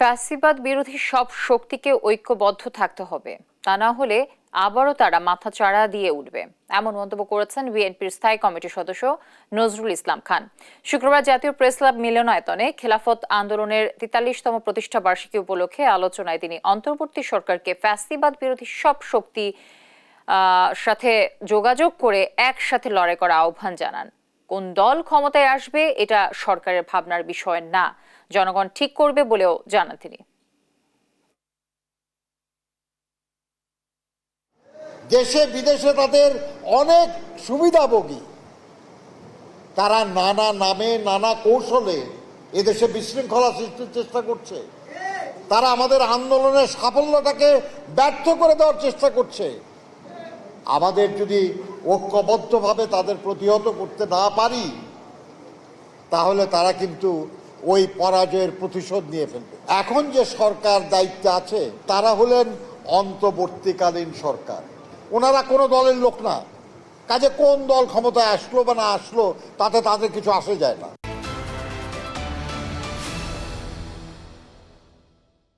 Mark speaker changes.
Speaker 1: ফ্যাসিবাদ বিরোধী সব শক্তিকে ঐক্যবদ্ধ থাকতে হবে, তা না হলে আবারও তারা মাথাচাড়া দিয়ে উঠবে, এমন মন্তব্য করেছেন বিএনপির স্থায়ী কমিটির সদস্য নজরুল ইসলাম খান। শুক্রবার জাতীয় প্রেস ক্লাব মিলনায়তনে খেলাফত আন্দোলনের ৪৩তম প্রতিষ্ঠা বার্ষিকী উপলক্ষে আলোচনায় তিনি অন্তর্বর্তী সরকারকে ফ্যাসিবাদ বিরোধী সব শক্তি সাথে যোগাযোগ করে একসাথে লড়াই করার আহ্বান জানান। কোন দল ক্ষমতায় আসবে এটা সরকারের ভাবনার বিষয় না, জনগণ ঠিক করবে বলেও জানান তিনি।
Speaker 2: দেশে বিদেশে তাদের অনেক সুবিধাভোগী, তারা নানা নামে নানা কৌশলে এদেশে বিশৃঙ্খলা সৃষ্টির চেষ্টা করছে। তারা আমাদের আন্দোলনের সাফল্যটাকে ব্যর্থ করে দেওয়ার চেষ্টা করছে। আমাদের যদি ঐক্যবদ্ধভাবে তাদের প্রতিহত করতে না পারি, তাহলে তারা কিন্তু ওই পরাজয়ের প্রতিশোধ নিয়ে ফেলবে। এখন যে সরকার দায়িত্বে আছে তারা হলেন অন্তর্বর্তীকালীন সরকার, ওনারা কোনো দলের লোক না। কাজে কোন দল ক্ষমতায় আসলো বা না আসলো তাতে তাদের কিছু আসে যায় না।